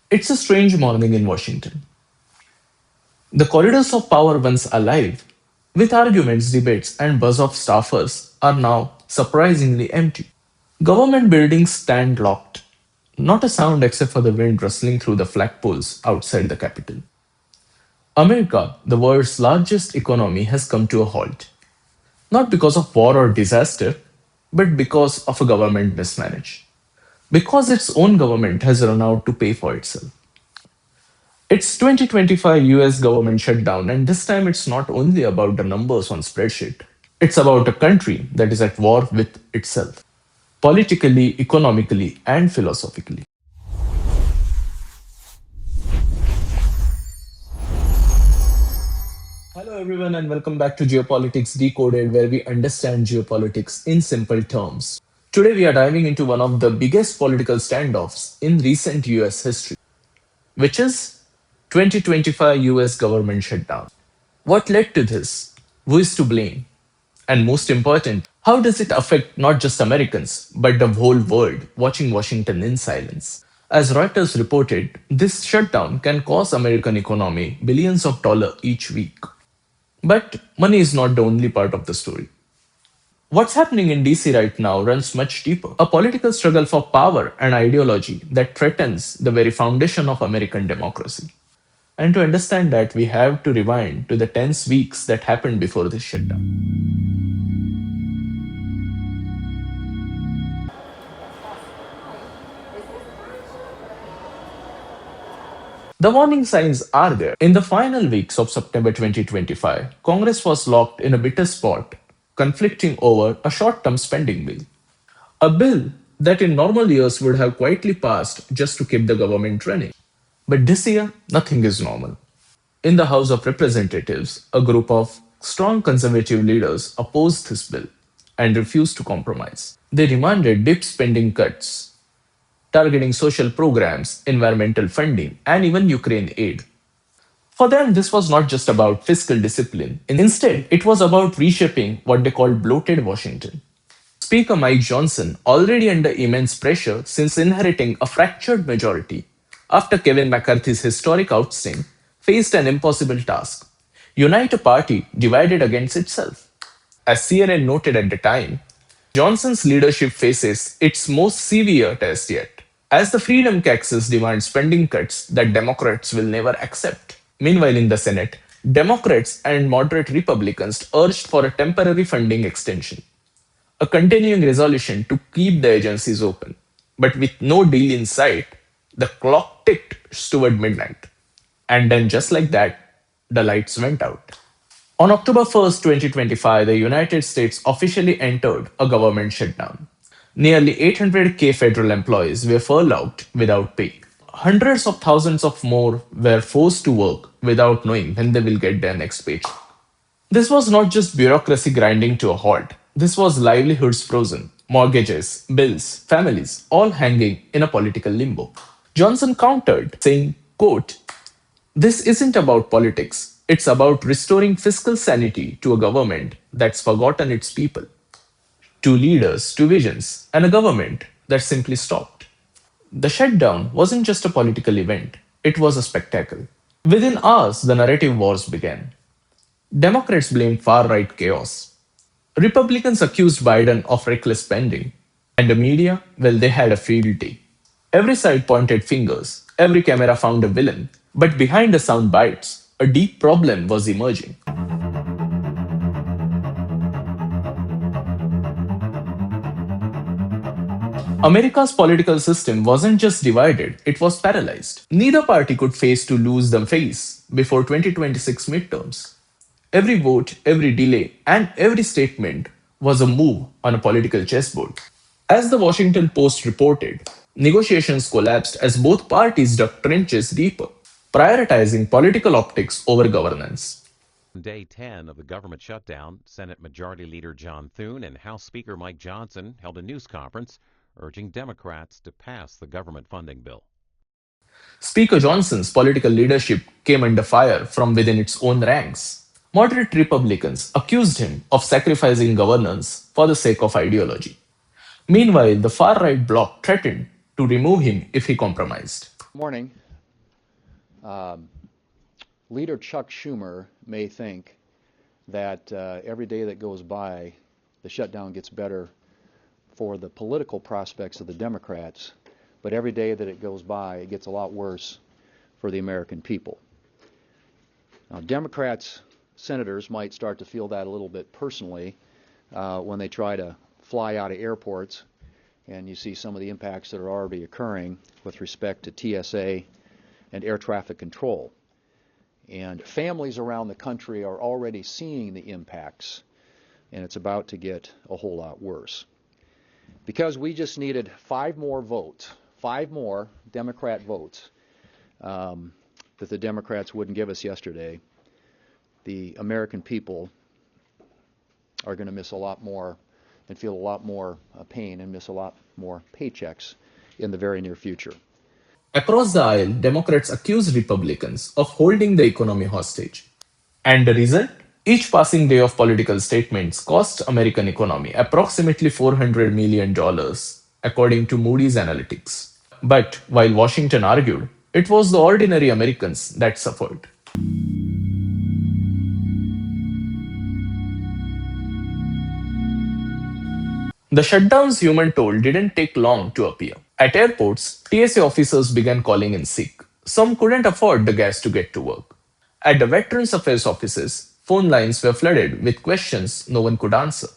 It's a strange morning in Washington. The corridors of power, once alive with arguments, debates, and buzz of staffers, are now surprisingly empty. Government buildings stand locked. Not a sound except for the wind rustling through the flagpoles outside the Capitol. America, the world's largest economy, has come to a halt. Not because of war or disaster, but because of a government mismanaged. Because its own government has run out to pay for itself. It's 2025 US government shutdown, and this time it's not only about the numbers on spreadsheet. It's about a country that is at war with itself, politically, economically, and philosophically. Hello everyone and welcome back to Geopolitics Decoded, where we understand geopolitics in simple terms. Today we are diving into one of the biggest political standoffs in recent US history, which is 2025 US government shutdown. What led to this? Who is to blame? And most important, how does it affect not just Americans, but the whole world watching Washington in silence? As Reuters reported, this shutdown can cost American economy billions of dollars each week. But money is not the only part of the story. What's happening in DC right now runs much deeper. A political struggle for power and ideology that threatens the very foundation of American democracy. And to understand that, we have to rewind to the tense weeks that happened before this shutdown. The warning signs are there. In the final weeks of September 2025, Congress was locked in a bitter spot, conflicting over a short term spending bill. A bill that in normal years would have quietly passed just to keep the government running. But this year, nothing is normal. In the House of Representatives, a group of strong conservative leaders opposed this bill and refused to compromise. They demanded deep spending cuts, targeting social programs, environmental funding, and even Ukraine aid. For them, this was not just about fiscal discipline. Instead, it was about reshaping what they called bloated Washington. Speaker Mike Johnson, already under immense pressure since inheriting a fractured majority after Kevin McCarthy's historic ousting, faced an impossible task: unite a party divided against itself. As CNN noted at the time, Johnson's leadership faces its most severe test yet, as the Freedom Caucus demands spending cuts that Democrats will never accept. Meanwhile, in the Senate, Democrats and moderate Republicans urged for a temporary funding extension, a continuing resolution to keep the agencies open. But with no deal in sight, the clock ticked toward midnight. And then, just like that, the lights went out. On October 1st, 2025, the United States officially entered a government shutdown. Nearly 800K federal employees were furloughed without pay. Hundreds of thousands of more were forced to work without knowing when they will get their next paycheck. This was not just bureaucracy grinding to a halt. This was livelihoods frozen, mortgages, bills, families, all hanging in a political limbo. Johnson countered, saying, quote, "This isn't about politics. It's about restoring fiscal sanity to a government that's forgotten its people, two leaders, two visions, and a government that simply stopped." The shutdown wasn't just a political event, it was a spectacle. Within hours, the narrative wars began. Democrats blamed far right chaos. Republicans accused Biden of reckless spending. And the media, well, they had a field day. Every side pointed fingers, every camera found a villain. But behind the sound bites, a deep problem was emerging. America's political system wasn't just divided, it was paralyzed. Neither party could face to lose the face before 2026 midterms. Every vote, every delay, and every statement was a move on a political chessboard. As the Washington Post reported, negotiations collapsed as both parties dug trenches deeper, prioritizing political optics over governance. On day 10 of the government shutdown, Senate Majority Leader John Thune and House Speaker Mike Johnson held a news conference urging Democrats to pass the government funding bill. Speaker Johnson's political leadership came under fire from within its own ranks. Moderate Republicans accused him of sacrificing governance for the sake of ideology. Meanwhile, the far right bloc threatened to remove him if he compromised. Morning. Leader Chuck Schumer may think that every day that goes by, the shutdown gets better for the political prospects of the Democrats, but every day that it goes by, it gets a lot worse for the American people. Now, Democrats, senators might start to feel that a little bit personally when they try to fly out of airports and you see some of the impacts that are already occurring with respect to TSA and air traffic control. And families around the country are already seeing the impacts, and it's about to get a whole lot worse. Because we just needed 5 more votes, 5 more Democrat votes that the Democrats wouldn't give us yesterday, the American people are going to miss a lot more and feel a lot more pain and miss a lot more paychecks in the very near future. Across the aisle, Democrats accuse Republicans of holding the economy hostage. And the result? Each passing day of political statements cost American economy approximately $400 million, according to Moody's Analytics. But while Washington argued, it was the ordinary Americans that suffered. The shutdown's human toll didn't take long to appear. At airports, TSA officers began calling in sick. Some couldn't afford the gas to get to work. At the Veterans Affairs offices, phone lines were flooded with questions no one could answer.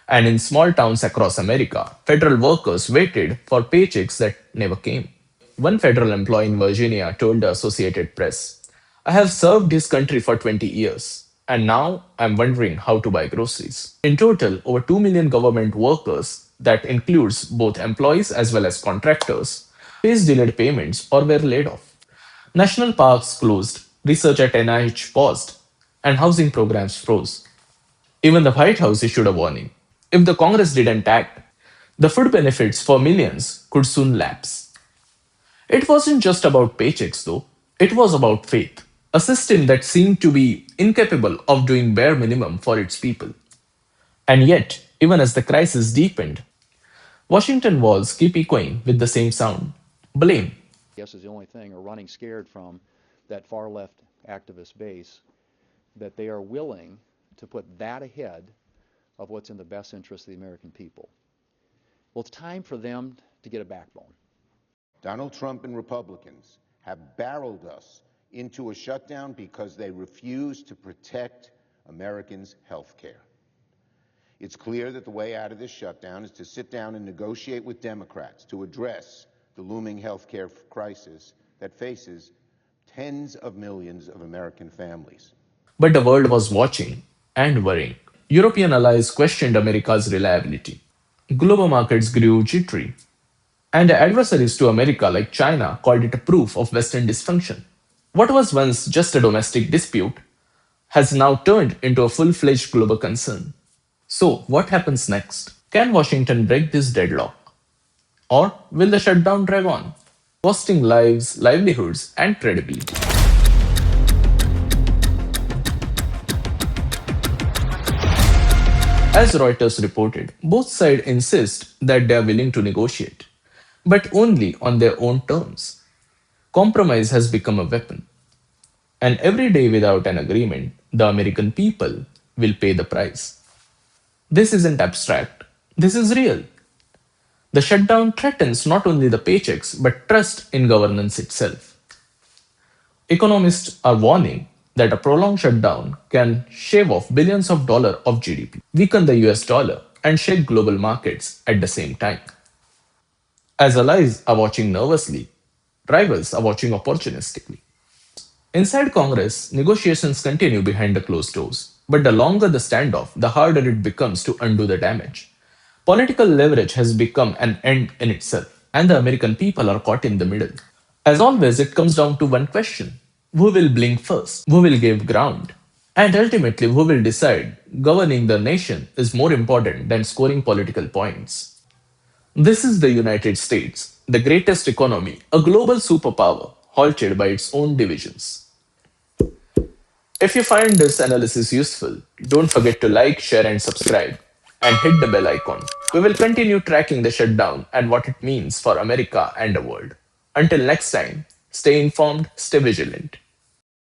And in small towns across America, federal workers waited for paychecks that never came. One federal employee in Virginia told the Associated Press, I have served this country for 20 years, and now I'm wondering how to buy groceries. In total, over 2 million government workers, that includes both employees as well as contractors, faced delayed payments or were laid off. National parks closed, research at NIH paused, and housing programs froze. Even the White House issued a warning. If the Congress didn't act, the food benefits for millions could soon lapse. It wasn't just about paychecks, though, it was about faith. A system that seemed to be incapable of doing bare minimum for its people. And yet, even as the crisis deepened, Washington walls keep echoing with the same sound blame. Yes, is the only thing are running scared from that far left activist base that they are willing to put that ahead of what's in the best interest of the American people. Well, it's time for them to get a backbone. Donald Trump and Republicans have barreled us into a shutdown because they refuse to protect Americans' health care. It's clear that the way out of this shutdown is to sit down and negotiate with Democrats to address the looming health care crisis that faces tens of millions of American families. But the world was watching and worrying. European allies questioned America's reliability. Global markets grew jittery, and adversaries to America like China called it a proof of Western dysfunction. What was once just a domestic dispute has now turned into a full fledged global concern. So, what happens next? Can Washington break this deadlock? Or will the shutdown drag on, costing lives, livelihoods, and credibility? As Reuters reported, both sides insist that they are willing to negotiate, but only on their own terms. Compromise has become a weapon, and every day without an agreement, the American people will pay the price. This isn't abstract, this is real. The shutdown threatens not only the paychecks but trust in governance itself. Economists are warning that a prolonged shutdown can shave off billions of dollars of GDP, weaken the US dollar, and shake global markets at the same time. As allies are watching nervously, rivals are watching opportunistically. Inside Congress, negotiations continue behind the closed doors. But the longer the standoff, the harder it becomes to undo the damage. Political leverage has become an end in itself, and the American people are caught in the middle. As always, it comes down to one question: who will blink first? Who will give ground? And ultimately, who will decide governing the nation is more important than scoring political points? This is the United States, the greatest economy, a global superpower, halted by its own divisions. If you find this analysis useful, don't forget to like, share, and subscribe, and hit the bell icon. We will continue tracking the shutdown and what it means for America and the world. Until next time, Stay informed, stay vigilant.